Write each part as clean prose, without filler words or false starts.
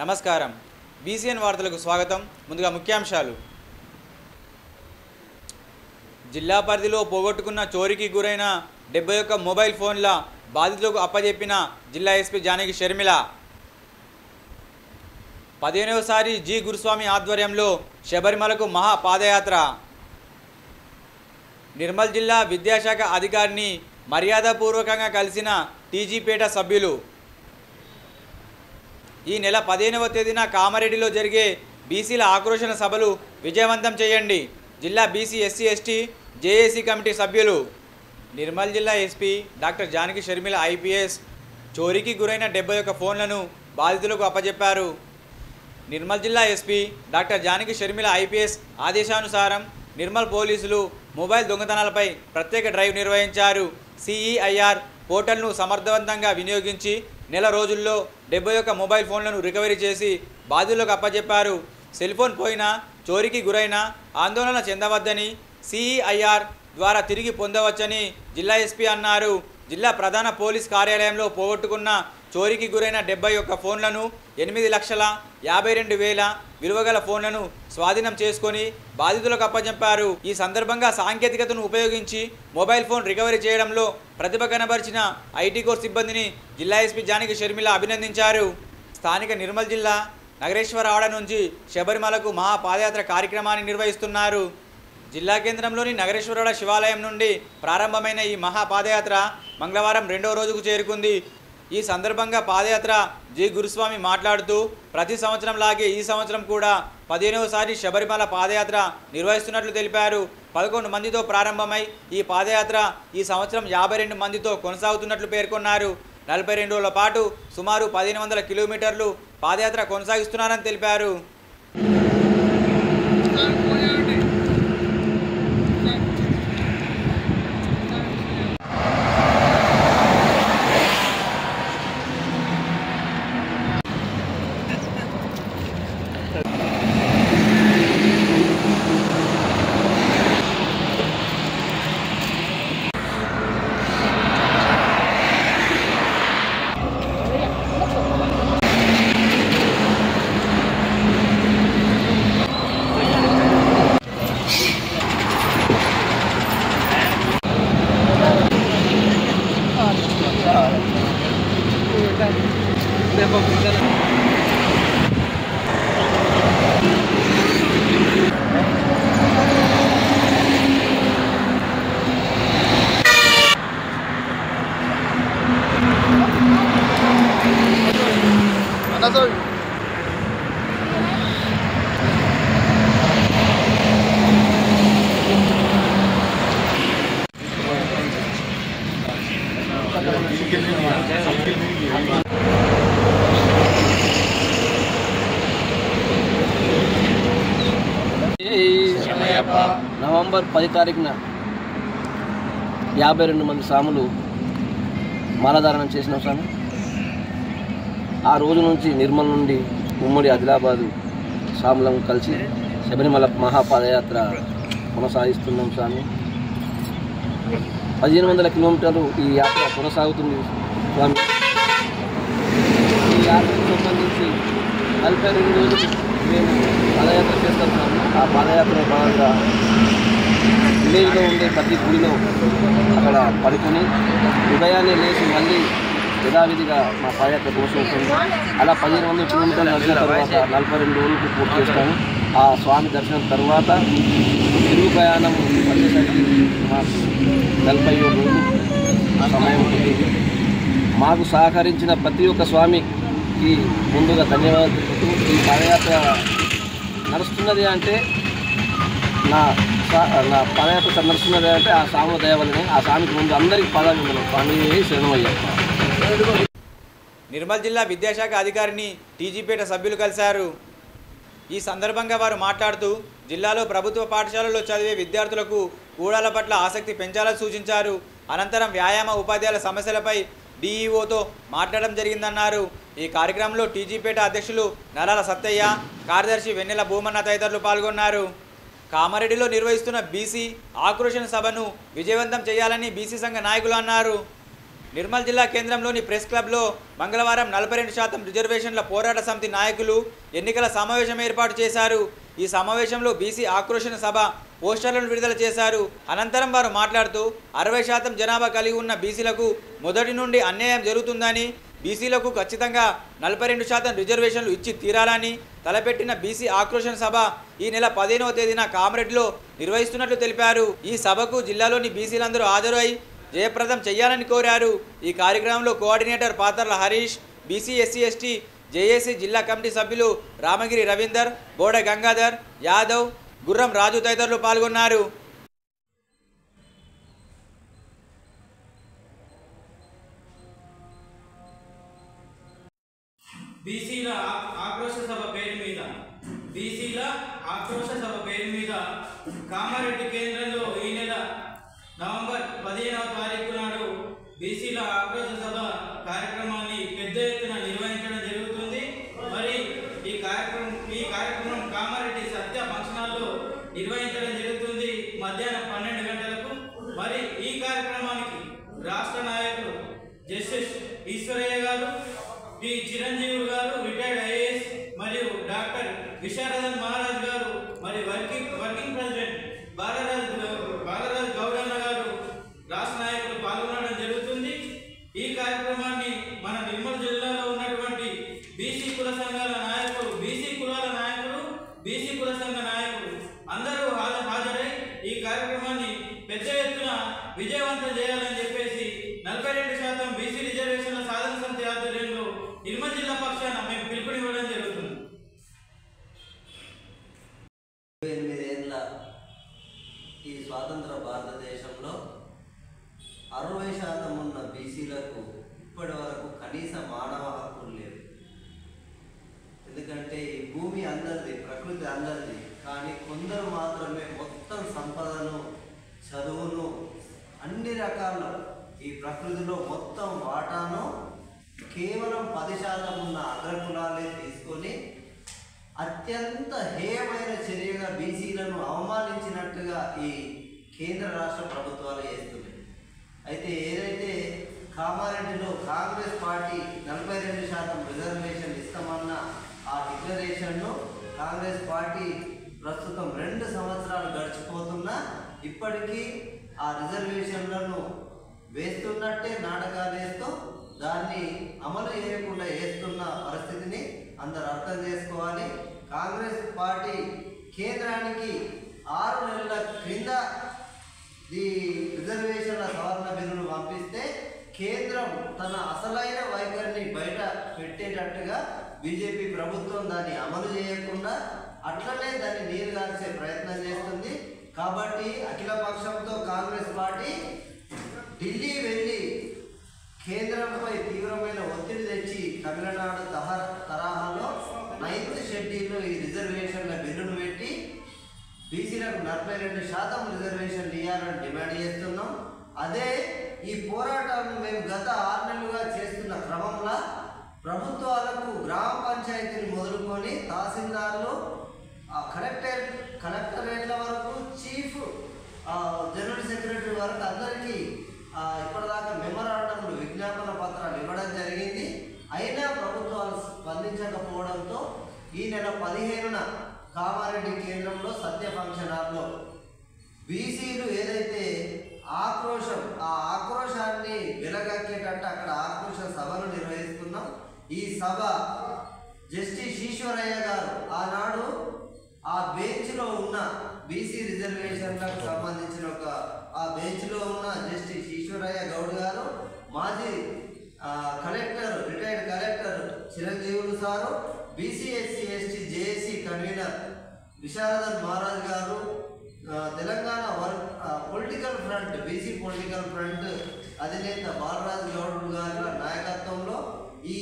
నమస్కారం బీసీఎన్ వార్తలకు స్వాగతం. ముందుగా ముఖ్యాంశాలు. జిల్లా పరిధిలో పోగొట్టుకున్న చోరీకి గురైన 71 మొబైల్ ఫోన్ల బాధితులకు అప్పజెప్పిన జిల్లా ఎస్పీ జానకి షర్మిల. 15వసారి జి గురుస్వామి ఆధ్వర్యంలో శబరిమలకు మహా పాదయాత్ర. నిర్మల్ జిల్లా విద్యాశాఖ అధికారిని మర్యాదపూర్వకంగా కలిసిన టీజీపేట సభ్యులు. ఈ నెల 15వ తేదీన కామారెడ్డిలో జరిగే బీసీల ఆక్రోశన సభలు విజయవంతం చేయండి. జిల్లా BC SC ST JAC committee సభ్యులు. నిర్మల్ జిల్లా SP doctor Janaki Sharmila IPS చోరీకి గురైన 71 ఫోన్లను బాధితులకు అప్పజెప్పారు. నిర్మల్ జిల్లా SP doctor Janaki Sharmila IPS ఆదేశానుసారం నిర్మల్ పోలీసులు మొబైల్ దొంగతనాలపై ప్రత్యేక డ్రైవ్ నిర్వహించారు. సిఈఐఆర్ పోర్టల్ను సమర్థవంతంగా వినియోగించి నెల రోజుల్లో 71 మొబైల్ ఫోన్లను రికవరీ చేసి బాధితులకు అప్పజెప్పారు. సెల్ ఫోన్ పోయినా చోరీకి గురైనా ఆందోళన చెందవద్దని సిఈఐఆర్ ద్వారా తిరిగి పొందవచ్చని జిల్లా ఎస్పీ అన్నారు. జిల్లా ప్రధాన పోలీస్ కార్యాలయంలో పోగొట్టుకున్న చోరీకి గురైన 71 ఫోన్లను 8,52,000 విలువగల ఫోన్లను స్వాధీనం చేసుకొని బాధితులకు అప్పచెప్పారు. ఈ సందర్భంగా సాంకేతికతను ఉపయోగించి మొబైల్ ఫోన్ రికవరీ చేయడంలో ప్రతిభ కనబరిచిన ఐటీ కోర్ సిబ్బందిని జిల్లా ఎస్పీ జానకి షర్మిల అభినందించారు. స్థానిక నిర్మల్ జిల్లా నగరేశ్వరవాడ నుంచి శబరిమలకు మహా పాదయాత్ర కార్యక్రమాన్ని నిర్వహిస్తున్నారు. జిల్లా కేంద్రంలోని నగరేశ్వరవాడ శివాలయం నుండి ప్రారంభమైన ఈ మహా పాదయాత్ర మంగళవారం 2వ రోజుకు చేరుకుంది. ఈ సందర్భంగా పాదయాత్ర జి గురుస్వామి మాట్లాడుతూ ప్రతి సంవత్సరం లాగే ఈ సంవత్సరం కూడా 15వసారి శబరిమల పాదయాత్ర నిర్వహిస్తున్నట్లు తెలిపారు. 11 మందితో ప్రారంభమై ఈ పాదయాత్ర ఈ సంవత్సరం 52 మందితో కొనసాగుతున్నట్లు పేర్కొన్నారు. 42 రోజుల పాటు సుమారు 1500 కిలోమీటర్లు పాదయాత్ర కొనసాగిస్తున్నారని తెలిపారు. నవంబర్ 10 తారీఖున 52 మంది స్వాములు మాలధారణం చేసిన స్వామి. ఆ రోజు నుంచి నిర్మల్ నుండి ఉమ్మడి ఆదిలాబాదు స్వాములను కలిసి శబరిమల మహాపాదయాత్ర కొనసాగిస్తున్నాం స్వామి. 1500 కిలోమీటర్లు ఈ యాత్ర కొనసాగుతుంది స్వామి. ఈ యాత్రకు సంబంధించి 42 రోజులు మేము పాదయాత్ర చేస్తాం స్వామి. ఆ పాదయాత్ర భాగంగా విలేజ్లో ఉండే ప్రతి గుడిలో అక్కడ పడుకొని ఉదయాన్నే లేచి మళ్ళీ యథావిధిగా మా పాదయాత్ర కొనసాగుతుంది. అలా 1500 కిలోమీటర్లు నడిచిన తర్వాత 42 రోజులకు పూర్తి చేస్తాము. ఆ స్వామి దర్శనం తర్వాత తిరుగు ప్రయాణం వచ్చేసరికి మాకు 47 రోజులు సమయం ఉంటుంది. మాకు సహకరించిన ప్రతి ఒక్క స్వామికి ముందుగా ధన్యవాదాలు చెబుతూ ఈ పాదయాత్ర నడుస్తున్నది అంటే నా పాదయాత్ర నడుస్తున్నది అంటే ఆ స్వామి దయవల్లనే. ఆ స్వామికి ముందు అందరికీ పాదాలు స్వామి శరణమయ్య. నిర్మల్ జిల్లా విద్యాశాఖ అధికారిని టీజీపేట సభ్యులు కలిశారు. ఈ సందర్భంగా వారు మాట్లాడుతూ జిల్లాలో ప్రభుత్వ పాఠశాలలో చదివే విద్యార్థులకు కూడాల పట్ల ఆసక్తి పెంచాలని సూచించారు. అనంతరం వ్యాయామ ఉపాధ్యాయుల సమస్యలపై డీఈఓతో మాట్లాడడం జరిగిందన్నారు. ఈ కార్యక్రమంలో టీజీపేట అధ్యక్షులు నరాల సత్తయ్య, కార్యదర్శి వెన్నెల భూమన్న తదితరులు పాల్గొన్నారు. కామారెడ్డిలో నిర్వహిస్తున్న బీసీ ఆక్రోశన సభను విజయవంతం చేయాలని బీసీ సంఘ నాయకులు అన్నారు. నిర్మల్ జిల్లా కేంద్రంలోని ప్రెస్ క్లబ్లో మంగళవారం 42% రిజర్వేషన్ల పోరాట సమితి నాయకులు ఎన్నికల సమావేశం ఏర్పాటు చేశారు. ఈ సమావేశంలో బీసీ ఆక్రోశన సభ పోస్టర్లను విడుదల చేశారు. అనంతరం వారు మాట్లాడుతూ 60% జనాభా కలిగి ఉన్న బీసీలకు మొదటి నుండి అన్యాయం జరుగుతుందని, బీసీలకు ఖచ్చితంగా 42% రిజర్వేషన్లు ఇచ్చి తీరాలని తలపెట్టిన బీసీ ఆక్రోశన సభ ఈ నెల 15వ తేదీన కామారెడ్డిలో నిర్వహిస్తున్నట్లు తెలిపారు. ఈ సభకు జిల్లాలోని బీసీలందరూ హాజరై జయప్రదం చేయాలని కోరారు. ఈ కార్యక్రమంలో coordinator Patharla Harish, BC SC ST JAC జిల్లా కమిటీ సభ్యులు రామగిరి రవీందర్, బోడ గంగాధర్, యాదవ్, గుర్రం రాజు తదితరులు పాల్గొన్నారు. బీసీల ఆక్రోశ సభ పేరు మీద కామారెడ్డి కేంద్రంలో ఈ నెల నవంబర్ 15వ తారీఖు నాడు బీసీల ఆక్రోశ సభ కార్యక్రమాన్ని పెద్ద ఎత్తున నిర్వహించడం జరుగుతుంది. మరి ఈ కార్యక్రమం కామారెడ్డి సత్య ఫంక్షన్ హాల్లో నిర్వహించడం జరుగుతుంది మధ్యాహ్నం 12 గంటలకు. మరి ఈ కార్యక్రమానికి రాష్ట్ర నాయకులు జస్టిస్ ఈశ్వరయ్య గారు, టి చిరంజీవి గారు, రిటైర్డ్ ఐఏఎస్, మరియు డాక్టర్ విశారదన్ మహారాజ్ గారు, మరి వర్కింగ్ ప్రెసిడెంట్ బాలరాజ్ గౌడన్న గారు రాష్ట్ర నాయకులు పాల్గొనడం జరుగుతుంది. ఈ కార్యక్రమాన్ని మన నిర్మల్ జిల్లాలో ఉన్నటువంటి బీసీ కుల సంఘాల నాయకులు, బీసీ కులాల నాయకులు, బీసీ కుల సంఘ నాయకులు అందరూ హాజరై ఈ కార్యక్రమాన్ని పెద్ద ఎత్తున విజయవంతం చేయాలని చెప్పేసి 42% బీసీ రిజర్వేషన్ల సాధన సమితి ఆధ్వర్యంలో నిర్మల్ జిల్లా పక్షాన మేము పిలుపునివ్వడం జరుగుతుంది. 28 ఏళ్ళ ఈ స్వాతంత్ర భారతదేశంలో 60% ఉన్న బీసీలకు ఇప్పటి వరకు కనీస మానవ హక్కులు లేవు. ఎందుకంటే ఈ భూమి అందరిది, ప్రకృతి అందరిది. కానీ కొందరు మాత్రమే మొత్తం సంపదను, చదువును, అన్ని రకాల ఈ ప్రకృతిలో మొత్తం వాటాను కేవలం 10% ఉన్న అగ్రకులాలే తీసుకొని అత్యంత హేయమైన చర్యగా బీసీలను అవమానించినట్టుగా ఈ కేంద్ర రాష్ట్ర ప్రభుత్వాలు చేస్తున్నాయి. అయితే ఏదైతే కామారెడ్డిలో కాంగ్రెస్ పార్టీ 42% రిజర్వేషన్ ఇస్తామన్న ఆ డిక్లరేషన్ను కాంగ్రెస్ పార్టీ ప్రస్తుతం 2 సంవత్సరాలు గడిచిపోతున్నా ఇప్పటికీ ఆ రిజర్వేషన్లను వేస్తున్నట్టే నాటకాలు వేస్తూ దాన్ని అమలు చేయకుండా వేస్తున్న పరిస్థితిని అందరు అర్థం చేసుకోవాలి. కాంగ్రెస్ పార్టీ కేంద్రానికి 6 నెలల క్రింద ఈ రిజర్వేషన్ల సవరణ బిల్లును పంపిస్తే కేంద్రం తన అసలైన వైఖరిని బయట పెట్టేటట్టుగా బీజేపీ ప్రభుత్వం దాన్ని అమలు చేయకుండా అట్లనే దాన్ని నీరుగార్చే ప్రయత్నం చేస్తుంది. కాబట్టి అఖిల పక్షంతో కాంగ్రెస్ పార్టీ ఢిల్లీ వెళ్ళి కేంద్రంపై తీవ్రమైన ఒత్తిడి తెచ్చి తమిళనాడు తరహాలో 9th షెడ్యూల్లో ఈ రిజర్వేషన్ల బిల్లును పెట్టి బీసీలకు 42% రిజర్వేషన్లు ఇవ్వాలని డిమాండ్ చేస్తున్నాం. అదే ఈ పోరాటాన్ని మేము గత 6 నెలలుగా చేస్తున్న క్రమంలో ప్రభుత్వాలకు గ్రామ పంచాయతీలు మొదలుకొని తహసీల్దార్లు, కలెక్టరేట్ల వరకు, చీఫ్ జనరల్ సెక్రటరీ వరకు అందరికీ ఇప్పటిదాకా మెమరాండంలు, విజ్ఞాపన పత్రాలు ఇవ్వడం జరిగింది. అయినా ప్రభుత్వాలు స్పందించకపోవడంతో ఈ నెల 15న కామారెడ్డి కేంద్రంలో సత్య ఫంక్షన్ హాల్లో బీసీలు ఏదైతే ఆక్రోశం, ఆ ఆక్రోశాన్ని వెలగక్కేటట్టు అక్కడ ఆక్రోశ సభను నిర్వహిస్తున్నాం. ఈ సభ జస్టిస్ ఈశ్వరయ్య గారు ఆనాడు ఆ బెంచ్లో ఉన్న బీసీ రిజర్వేషన్లకు సంబంధించిన ఆ బెంచ్లో ఉన్న జస్టిస్ ఈశ్వరయ్య గౌడ్ గారు, మాజీ కలెక్టర్, రిటైర్డ్ కలెక్టర్ చిరంజీవులు సారు, BC SC ST JAC convener Visharadan Maharaj గారు, Telangana political front, BC political front అధినేత బాలరాజ్ గౌడ్ గారి నాయకత్వంలో ఈ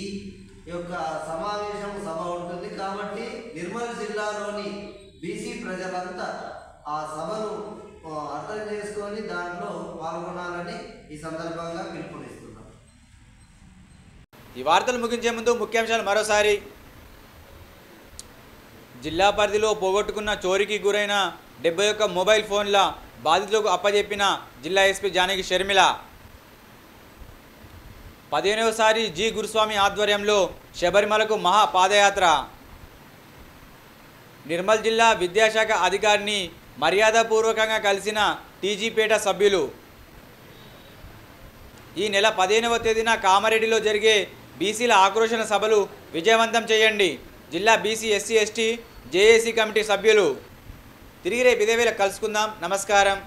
యొక్క సమావేశం సభ ఉంటుంది. కాబట్టి నిర్మల్ జిల్లాలోని బీసీ ప్రజలంతా ఆ సభను అర్థం చేసుకొని దాంట్లో పాల్గొనాలని ఈ సందర్భంగా పిలుపునిస్తున్నాం. ఈ వార్తలు ముగించే ముందు ముఖ్యాంశాలు మరోసారి. జిల్లా పరిధిలో పోగొట్టుకున్న చోరీకి గురైన 71 మొబైల్ ఫోన్ల బాధితులకు అప్పజెప్పిన జిల్లా ఎస్పీ జానకి షర్మిల. 15వసారి జి గురుస్వామి ఆధ్వర్యంలో శబరిమలకు మహా పాదయాత్ర. నిర్మల్ జిల్లా విద్యాశాఖ అధికారిని మర్యాదపూర్వకంగా కలిసిన టీజీపేట సభ్యులు. ఈ నెల 15వ తేదీన కామారెడ్డిలో జరిగే బీసీల ఆక్రోశన సభలు విజయవంతం చేయండి. జిల్లా BC SC ST JAC committee సభ్యులు. తిరిగి రేపు ఇదే వేళ కలుసుకుందాం. నమస్కారం.